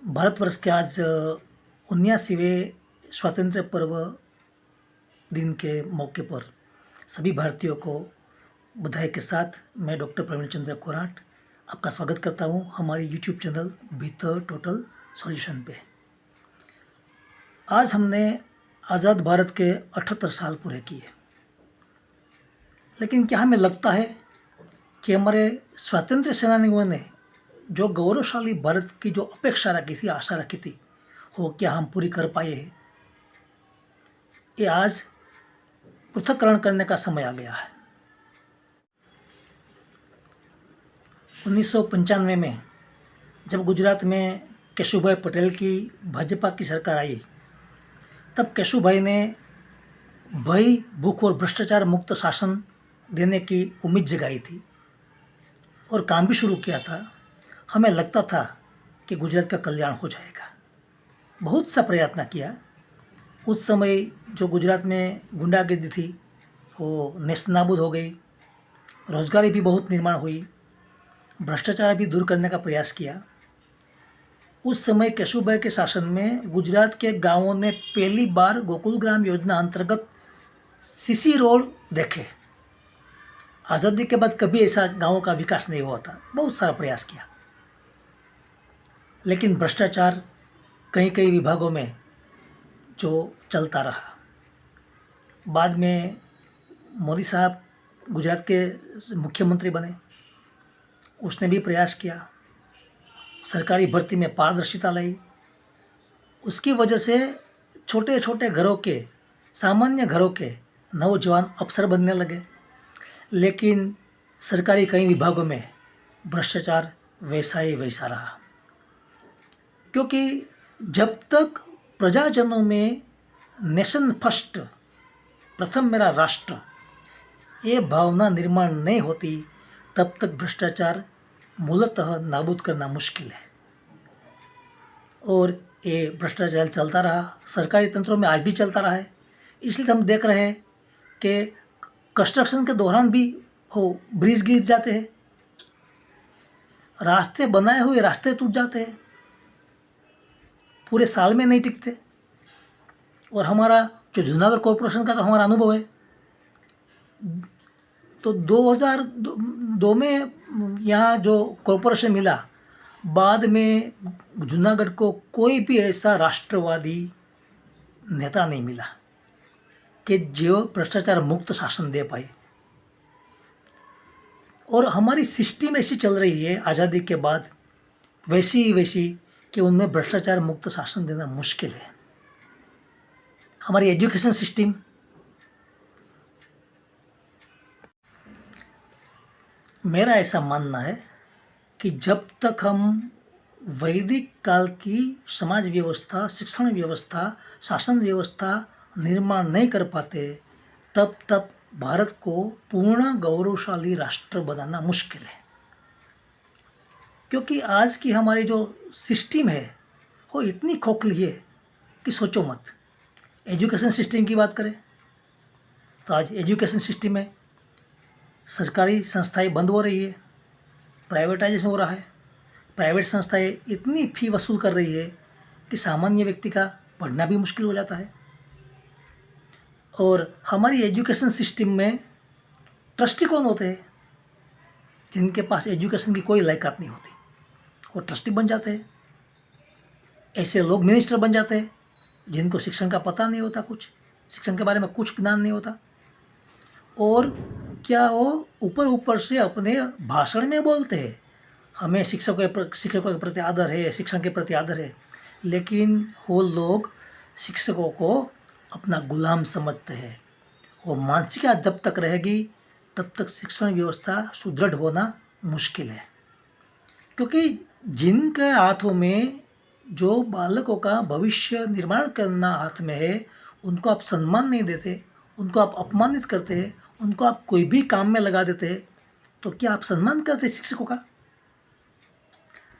भारतवर्ष के आज 79वें स्वतंत्र पर्व दिन के मौके पर सभी भारतीयों को बधाई के साथ मैं डॉक्टर प्रवीण चंद्र कोराट आपका स्वागत करता हूं हमारी यूट्यूब चैनल भीतर टोटल सॉल्यूशन पे। आज हमने आज़ाद भारत के 78 साल पूरे किए, लेकिन क्या हमें लगता है कि हमारे स्वतंत्र सेनानियों ने जो गौरवशाली भारत की जो अपेक्षा रखी थी, आशा रखी थी, वो क्या हम पूरी कर पाए हैं? ये आज पृथक्करण करने का समय आ गया है। 1995 में जब गुजरात में केशुभाई पटेल की भाजपा की सरकार आई, तब केशुभाई ने भय, भूख और भ्रष्टाचार मुक्त शासन देने की उम्मीद जगाई थी और काम भी शुरू किया था। हमें लगता था कि गुजरात का कल्याण हो जाएगा। बहुत सा प्रयत्न किया। उस समय जो गुजरात में गुंडागर्दी थी वो नेस्तनाबूद हो गई, रोजगारी भी बहुत निर्माण हुई, भ्रष्टाचार भी दूर करने का प्रयास किया। उस समय केशुभाई के शासन में गुजरात के गांवों ने पहली बार गोकुल ग्राम योजना अंतर्गत सीसी रोड देखे। आज़ादी के बाद कभी ऐसा गांवों का विकास नहीं हुआ था। बहुत सारा प्रयास किया, लेकिन भ्रष्टाचार कई कई विभागों में जो चलता रहा। बाद में मोदी साहब गुजरात के मुख्यमंत्री बने, उसने भी प्रयास किया, सरकारी भर्ती में पारदर्शिता लाई। उसकी वजह से छोटे छोटे घरों के, सामान्य घरों के नौजवान अफसर बनने लगे, लेकिन सरकारी कई विभागों में भ्रष्टाचार वैसा ही वैसा रहा। क्योंकि जब तक प्रजाजनों में नेशन फर्स्ट, प्रथम मेरा राष्ट्र, ये भावना निर्माण नहीं होती, तब तक भ्रष्टाचार मूलतः नाबूद करना मुश्किल है। और ये भ्रष्टाचार चलता रहा, सरकारी तंत्रों में आज भी चलता रहा है। इसलिए हम देख रहे हैं कि कंस्ट्रक्शन के दौरान भी हो ब्रिज गिर जाते हैं, रास्ते बनाए हुए रास्ते टूट जाते हैं, पूरे साल में नहीं टिकते। और हमारा जो जूनागढ़ कॉरपोरेशन का तो हमारा अनुभव है, तो 2002 में यहाँ जो कॉरपोरेशन मिला, बाद में जूनागढ़ को कोई भी ऐसा राष्ट्रवादी नेता नहीं मिला कि जो भ्रष्टाचार मुक्त शासन दे पाए। और हमारी सिस्टम ऐसी चल रही है आज़ादी के बाद, वैसी कि उनमें भ्रष्टाचार मुक्त शासन देना मुश्किल है। हमारी एजुकेशन सिस्टम, मेरा ऐसा मानना है कि जब तक हम वैदिक काल की समाज व्यवस्था, शिक्षण व्यवस्था, शासन व्यवस्था निर्माण नहीं कर पाते, तब तक भारत को पूर्ण गौरवशाली राष्ट्र बनाना मुश्किल है। क्योंकि आज की हमारी जो सिस्टम है वो इतनी खोखली है कि सोचो मत। एजुकेशन सिस्टम की बात करें तो आज एजुकेशन सिस्टम में सरकारी संस्थाएं बंद हो रही है, प्राइवेटाइजेशन हो रहा है। प्राइवेट संस्थाएं इतनी फी वसूल कर रही है कि सामान्य व्यक्ति का पढ़ना भी मुश्किल हो जाता है। और हमारी एजुकेशन सिस्टम में ट्रस्टी कौन होते हैं? जिनके पास एजुकेशन की कोई लायकात नहीं होती, वो ट्रस्टी बन जाते हैं। ऐसे लोग मिनिस्टर बन जाते हैं जिनको शिक्षण का पता नहीं होता, कुछ शिक्षण के बारे में कुछ ज्ञान नहीं होता। और क्या वो ऊपर से अपने भाषण में बोलते हैं हमें शिक्षकों के प्रति आदर है, शिक्षण के प्रति आदर है, लेकिन वो लोग शिक्षकों को अपना गुलाम समझते हैं। वो मानसिकता जब तक रहेगी तब तक शिक्षण व्यवस्था सुदृढ़ होना मुश्किल है। क्योंकि जिनके हाथों में जो बालकों का भविष्य निर्माण करना हाथ में है, उनको आप सम्मान नहीं देते, उनको आप अपमानित करते हैं, उनको आप कोई भी काम में लगा देते हैं, तो क्या आप सम्मान करते हैं शिक्षकों का?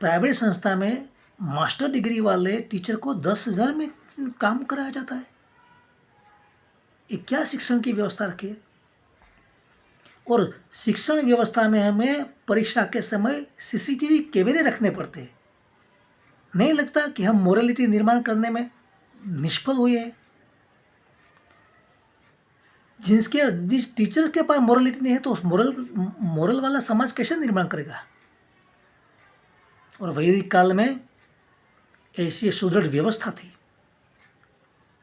प्राइवेट संस्था में मास्टर डिग्री वाले टीचर को 10,000 में काम कराया जाता है। ये क्या शिक्षण की व्यवस्था रखी है? और शिक्षण व्यवस्था में हमें परीक्षा के समय सीसीटीवी कैमरे रखने पड़ते हैं नहीं लगता कि हम मोरालिटी निर्माण करने में निष्फल हुए हैं। जिस टीचर के पास मोरालिटी नहीं है तो उस मोरल वाला समाज कैसे निर्माण करेगा। और वैदिक काल में ऐसी सुदृढ़ व्यवस्था थी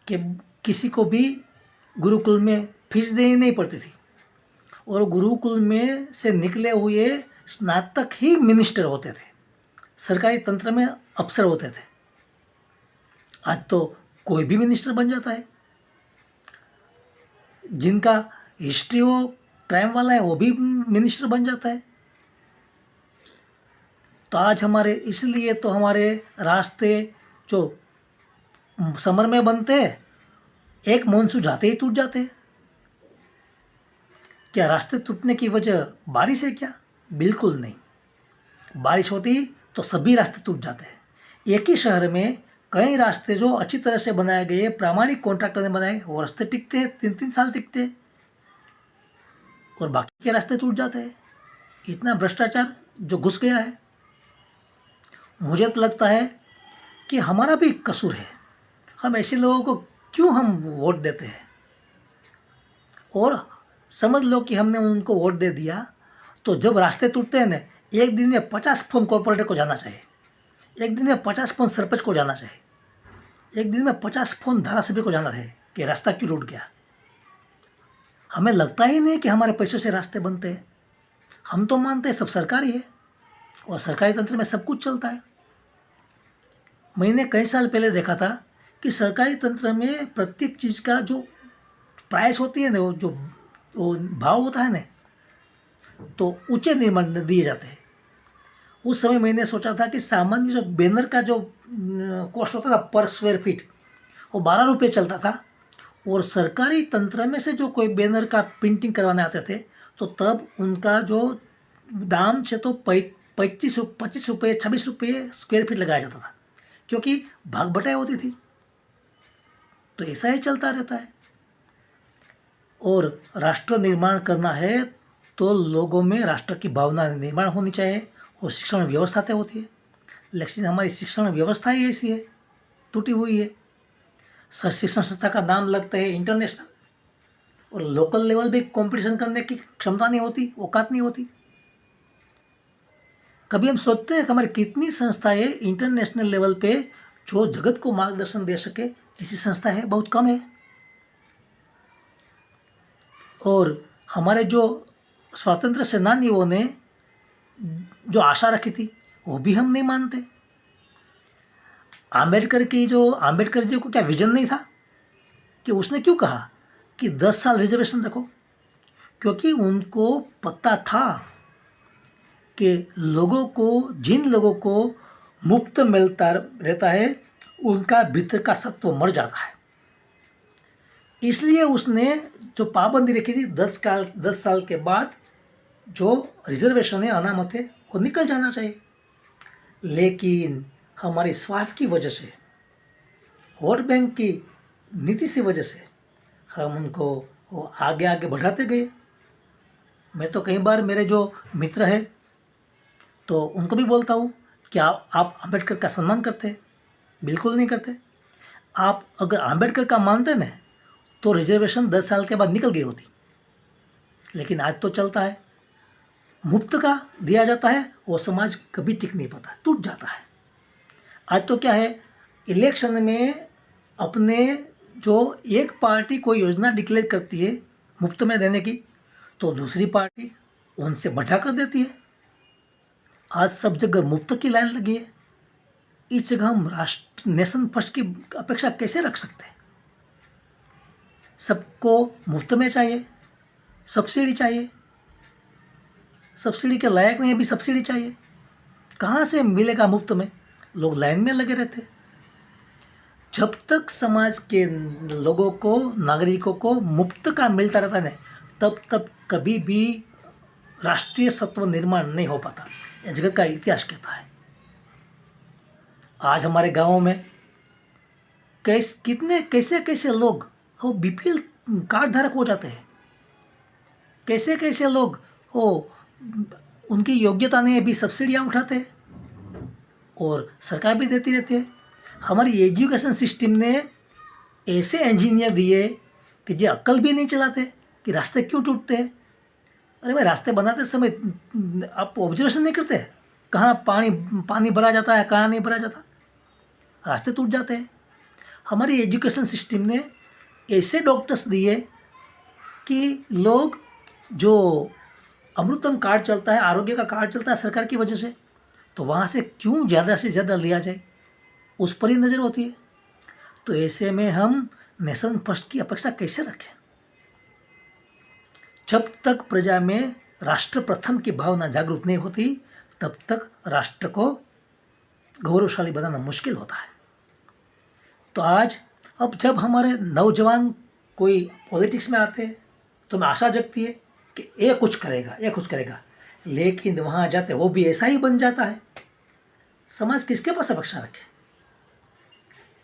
कि किसी को भी गुरुकुल में फीस देनी नहीं पड़ती थी, और गुरुकुल में से निकले हुए स्नातक ही मिनिस्टर होते थे, सरकारी तंत्र में अफसर होते थे। आज तो कोई भी मिनिस्टर बन जाता है, जिनका हिस्ट्री वो क्राइम वाला है वो भी मिनिस्टर बन जाता है। तो आज इसलिए तो हमारे रास्ते जो समर में बनते हैं, एक मानसून जाते ही टूट जाते हैं। क्या रास्ते टूटने की वजह बारिश है क्या? बिल्कुल नहीं। बारिश होती तो सभी रास्ते टूट जाते हैं। एक ही शहर में कई रास्ते जो अच्छी तरह से बनाए गए, प्रामाणिक कॉन्ट्रैक्टर ने बनाए, वो रास्ते टिकते हैं, 3-3 साल टिकते हैं, और बाकी के रास्ते टूट जाते हैं। इतना भ्रष्टाचार जो घुस गया है। मुझे तो लगता है कि हमारा भी कसूर है। हम ऐसे लोगों को क्यों हम वोट देते हैं? और समझ लो कि हमने उनको वोट दे दिया, तो जब रास्ते टूटते हैं ना, एक दिन में 50 फोन कॉर्पोरेटर को जाना चाहिए, एक दिन में 50 फोन सरपंच को जाना चाहिए, एक दिन में 50 फोन धारासभ्य को जाना चाहिए कि रास्ता क्यों टूट गया। हमें लगता ही नहीं कि हमारे पैसों से रास्ते बनते हैं। हम तो मानते हैं सब सरकारी है और सरकारी तंत्र में सब कुछ चलता है। मैंने कई साल पहले देखा था कि सरकारी तंत्र में प्रत्येक चीज़ का जो प्राइस होती है ना, वो भाव होता है ना, तो ऊंचे निर्माण दिए जाते हैं। उस समय मैंने सोचा था कि सामान्य जो बैनर का जो कॉस्ट होता था पर स्क्वायर फीट, वो 12 रुपये चलता था, और सरकारी तंत्र में से जो कोई बैनर का प्रिंटिंग करवाने आते थे तो तब उनका जो दाम से तो 25 रुपये 26 रुपये स्क्वायर फीट लगाया जाता था, क्योंकि भाग बटाई होती थी। तो ऐसा ही चलता रहता है। और राष्ट्र निर्माण करना है तो लोगों में राष्ट्र की भावना निर्माण होनी चाहिए, और शिक्षण व्यवस्था तय होती है। लेकिन हमारी शिक्षण व्यवस्था ही ऐसी है, टूटी हुई है। शिक्षण संस्था का नाम लगता है इंटरनेशनल, और लोकल लेवल पे कंपटीशन करने की क्षमता नहीं होती, औकात नहीं होती। कभी हम सोचते हैं कि हमारी कितनी संस्थाएं इंटरनेशनल लेवल पे जो जगत को मार्गदर्शन दे सके, ऐसी संस्था है बहुत कम है। और हमारे जो स्वतंत्र सेनानियों ने जो आशा रखी थी वो भी हम नहीं मानते। आम्बेडकर जी को क्या विजन नहीं था कि उसने क्यों कहा कि 10 साल रिजर्वेशन रखो? क्योंकि उनको पता था कि जिन लोगों को मुफ्त मिलता रहता है उनका भीतर का सत्व मर जाता है। इसलिए उसने जो पाबंदी रखी थी 10 साल के बाद जो रिजर्वेशन है, अनामत है, वो निकल जाना चाहिए। लेकिन हमारे स्वार्थ की वजह से, वोट बैंक की नीति की वजह से हम उनको वो आगे आगे बढ़ाते गए। मैं तो कई बार मेरे जो मित्र हैं तो उनको भी बोलता हूँ कि आप अम्बेडकर का सम्मान करते हैं? बिल्कुल नहीं करते। आप अगर अम्बेडकर का मानते ना तो रिजर्वेशन 10 साल के बाद निकल गई होती। लेकिन आज तो चलता है मुफ्त का दिया जाता है, वो समाज कभी टिक नहीं पाता, टूट जाता है। आज तो क्या है, इलेक्शन में अपने जो एक पार्टी कोई योजना डिक्लेयर करती है मुफ्त में देने की, तो दूसरी पार्टी उनसे बढ़ा कर देती है। आज सब जगह मुफ्त की लाइन लगी है। इस जगह हम नेशन फर्स्ट की अपेक्षा कैसे रख सकते हैं? सबको मुफ्त में चाहिए, सब्सिडी चाहिए, सब्सिडी के लायक नहीं, अभी सब्सिडी चाहिए, कहाँ से मिलेगा मुफ्त में? लोग लाइन में लगे रहते। जब तक समाज के लोगों को, नागरिकों को मुफ्त का मिलता रहता है तब तक कभी भी राष्ट्रीय सत्व निर्माण नहीं हो पाता। यह जगत का इतिहास कहता है। आज हमारे गांवों में कैसे लोग वो बीपीएल कार्ड धारक हो जाते हैं। कैसे लोग वो उनकी योग्यता नहीं है, अभी सब्सिडियाँ उठाते हैं। और सरकार भी देती रहती है। हमारी एजुकेशन सिस्टम ने ऐसे इंजीनियर दिए कि जो अक्ल भी नहीं चलाते कि रास्ते क्यों टूटते हैं। अरे भाई, रास्ते बनाते समय आप ऑब्जर्वेशन नहीं करते कहाँ पानी पानी भरा जाता है, कहाँ नहीं भरा जाता, रास्ते टूट जाते हैं। हमारी एजुकेशन सिस्टम ने ऐसे डॉक्टर्स दिए कि लोग जो अमृतम कार्ड चलता है, आरोग्य का कार्ड चलता है सरकार की वजह से, तो वहाँ से क्यों ज़्यादा से ज़्यादा लिया जाए, उस पर ही नज़र होती है। तो ऐसे में हम नेशन फर्स्ट की अपेक्षा कैसे रखें? जब तक प्रजा में राष्ट्र प्रथम की भावना जागरूक नहीं होती, तब तक राष्ट्र को गौरवशाली बनाना मुश्किल होता है। तो आज अब जब हमारे नौजवान कोई पॉलिटिक्स में आते हैं तो मैं आशा जगती है कि ये कुछ करेगा, ये कुछ करेगा, लेकिन वहाँ जाते वो भी ऐसा ही बन जाता है। समाज किसके पास अपेक्षा रखे?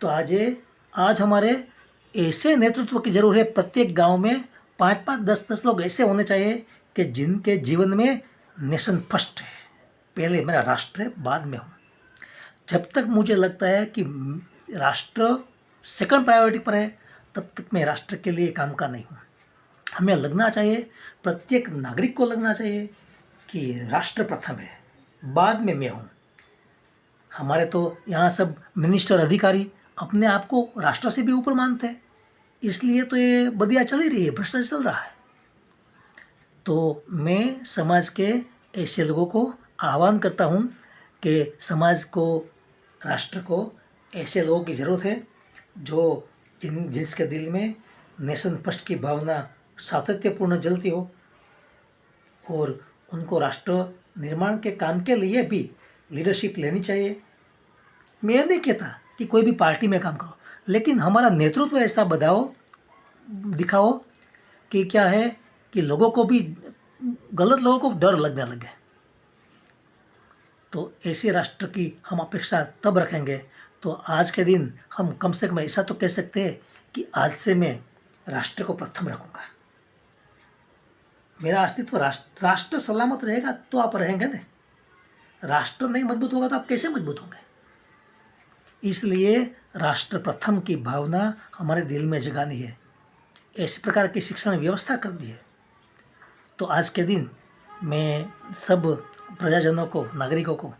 तो आज हमारे ऐसे नेतृत्व की जरूरत है। प्रत्येक गांव में 5-5, 10-10 लोग ऐसे होने चाहिए कि जिनके जीवन में नेशन फर्स्ट है, पहले मेरा राष्ट्र है, बाद में हूँ। जब तक मुझे लगता है कि राष्ट्र सेकंड प्रायोरिटी पर है, तब तक मैं राष्ट्र के लिए काम का नहीं हूँ। हमें लगना चाहिए, प्रत्येक नागरिक को लगना चाहिए कि राष्ट्र प्रथम है, बाद में मैं हूँ। हमारे तो यहाँ सब मिनिस्टर अधिकारी अपने आप को राष्ट्र से भी ऊपर मानते हैं, इसलिए तो ये बदिया चल ही रही है, भ्रष्टाचार चल रहा है। तो मैं समाज के ऐसे लोगों को आह्वान करता हूँ कि समाज को, राष्ट्र को ऐसे लोगों की ज़रूरत है जो जिसके दिल में नेशन फर्स्ट की भावना सातत्यपूर्ण जलती हो, और उनको राष्ट्र निर्माण के काम के लिए भी लीडरशिप लेनी चाहिए। मैं ये नहीं कहता कि कोई भी पार्टी में काम करो, लेकिन हमारा नेतृत्व ऐसा दिखाओ कि क्या है कि लोगों को भी, गलत लोगों को डर लगने लगे। तो ऐसे राष्ट्र की हम अपेक्षा तब रखेंगे तो आज के दिन हम कम से कम ऐसा तो कह सकते हैं कि आज से मैं राष्ट्र को प्रथम रखूँगा। मेरा अस्तित्व राष्ट्र सलामत रहेगा तो आप रहेंगे ना। राष्ट्र नहीं मजबूत होगा तो आप कैसे मजबूत होंगे? इसलिए राष्ट्र प्रथम की भावना हमारे दिल में जगानी है। ऐसी प्रकार की शिक्षण व्यवस्था कर दी है। तो आज के दिन मैं सब प्रजाजनों को, नागरिकों को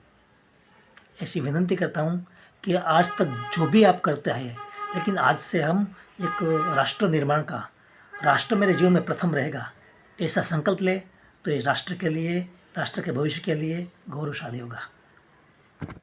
ऐसी विनती करता हूँ कि आज तक जो भी आप करते आए, लेकिन आज से हम एक राष्ट्र निर्माण का, राष्ट्र मेरे जीवन में प्रथम रहेगा, ऐसा संकल्प ले तो ये राष्ट्र के लिए, राष्ट्र के भविष्य के लिए गौरवशाली होगा।